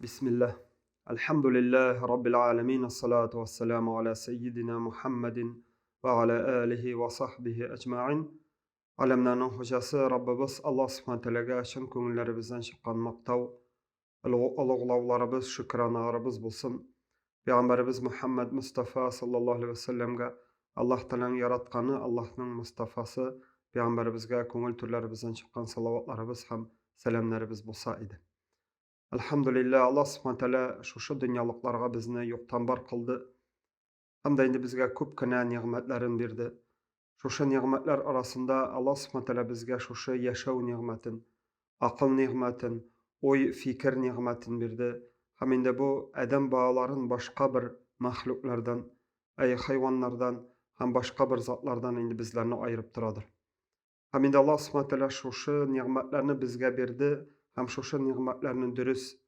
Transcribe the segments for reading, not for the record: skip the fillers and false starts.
بسم الله الحمد لله رب العالمين الصلاة والسلام على سيدنا محمد وعلى آله وصحبه أجمعين Alemlerin hocası Rabbimiz Allah subhanahu teala'ga şın köngüllerimizden çıkan maktav, uluglavlarımız, şükranalarımız bulsun. Peygamberimiz Muhammed Mustafa sallallahu aleyhi ve sellem'ge Allah Teala'nın yaratkanı, Allah'ın Mustafası, Peygamberimizge köngül türlerimizden çıkan salavatlarımız hem selamlarımız bulsa idi. Elhamdülillah Allah subhanahu teala şu dünyalıklarga bizni yoktan bar kıldı. Hem de indi bizge köpkene nimetlerin berdi. Şuşu nimetler arasında Allah subhanahu teala bizge şuşu yaşaw nimetin, akıl nimetin, oy fikir nimetin berdi. Hem indi bu adam bağların başka bir mahluklardan, hayvanlardan, hem başka bir zatlardan indi bizlerini ayırıp duradır. Hem indi Allah subhanahu teala şuşu nimetlerini bizge berdi. Hem şuşu nimetlerinin dürüst,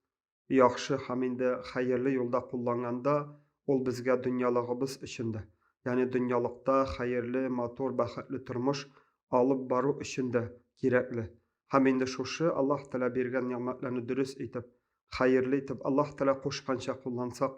yaxşı, hem indi hayırlı yolda kullanğanda ol bizge dünyalığımız içinde. Yani dünyalıkta hayırlı, motor, baxetli turmuş alıp baru içinde gerekli. Hem indi şuşu Allah Teala bergen nimetlerini dürüst etip, hayırlı etip Allah Teala koşkança kullansak,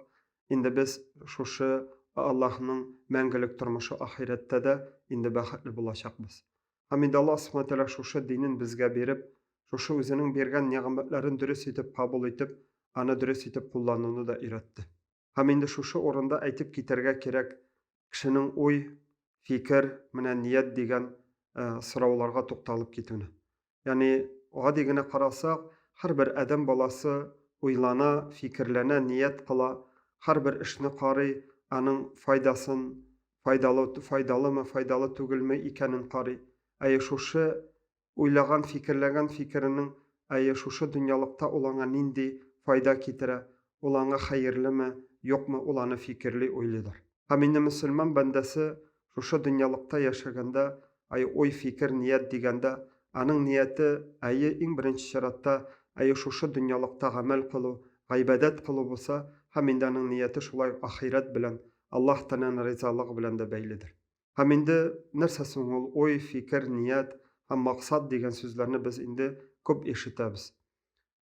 indi biz şuşu Allah'ın mengelik turmuşu ahirette de indi baxetli bulaşakbız. Hem indi Allah subhanahu teala şuşu dinin bizge berip, şuşu özünün bergen nimetlerini dürüst etip, kabul etip, ana dürüst etip kullanını da öğretti. Hem indi şuşu oranda aytip keterge kerek, kişinin oy, fikir, mine niyet degen sıravlarga toqtalıp ketini. Yani oğa degine qarasak, her bir adam balası oylana, fikirlene, niyet qıla, her bir işini qari, anın faydasın, faydalı mı, faydalı tügülme ikenin qari. Ay şuşu oylagan, fikirlegen fikirinin ay şuşu dünyalıkta olana nindi fayda ketire, olana hayırlı mı, yok mu olanı fikirli oylidir. Hem indi Müslüman bendesi şuşu dünyalıkta yaşaganda ay oy fikir niyet digende anın niyeti ayı in birinci şaratta ay şuşu dünyalıkta amel kılı, gaybedet kılı bulsa hem indi anın niyeti şulay ahiret bilen Allah Teala'nın rizalığı bilen de beylidir. Hem indi nersesin ol oy fikir niyet hem maksat degen sözlerini biz indi köp eşitemiz.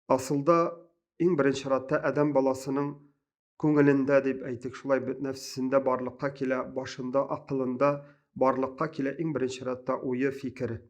Asılda in birinci şaratta adam balasının köngülünde deyip aytık şulay nefsisinde barlıkka kile, başında, akılında barlıkka kile in birinci şaratta oyu fikri.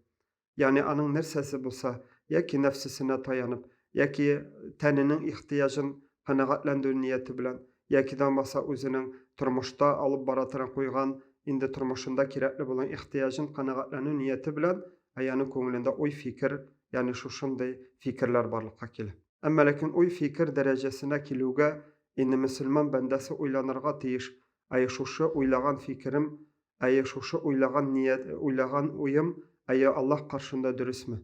Yani anın nersesi bulsa, ya ki nefsisine tayanıp, ya ki teninin ihtiyacın kanagatlendiği niyeti bilen, ya ki damasa özünün turmuşta alıp baratıran koygan, indi turmuşunda kirekli bulan ihtiyacın kanagatlendiği niyeti bilen, ayağının köngülünde oy fikir, yani şuşunday fikirler barlıkka kile. Ama lakin oy fikir derecesine kiluga, indi Müslüman bendesi oylanırga tiyiş. Ay şuşu oylagan fikirim, ay şuşu oylagan niyet, oylagan oyum, ay Allah karşında dürüsme.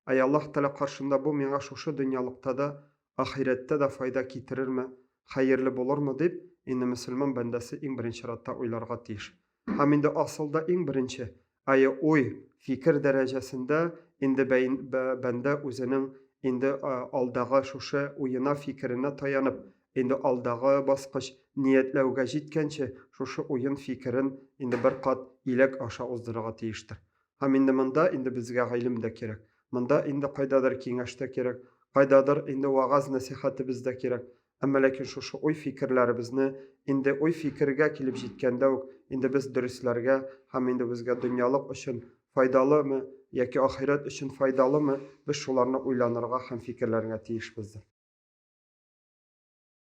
Ay Allah Teala karşında bu mena şuşu dünyalıkta da, ahirette de fayda kitirir mi, hayırlı bulur mu deyip, indi Müslüman bendesi in birinci şaratta oylarga tiyiş. Hem indi asılda in birinci, ay oy fikir derecesinde, indi bende özünün indi aldağı şuşu oyuna fikrine tayanıp, indi aldağı basqıç niyetlewge jitkençe şuşu oyun fikirin indi bir qat ilek aşa uzdırıga tiyiştir. Hem indi mında indi bizge ilim de kerek. Mında indi qaydadır kengeş de kerek. Qaydadır indi wagaz nasihati bizde kerek. Amma lakin şuşu oy fikirlerimizni indi oy fikirge kilip jitkende indi biz dürüstlerge hem indi bizge dünyalık üçün faydalı mı, yoki ahiret üçün faydalı mı, biz şularni oylanırga hem fikirlerine tiyişbizdir.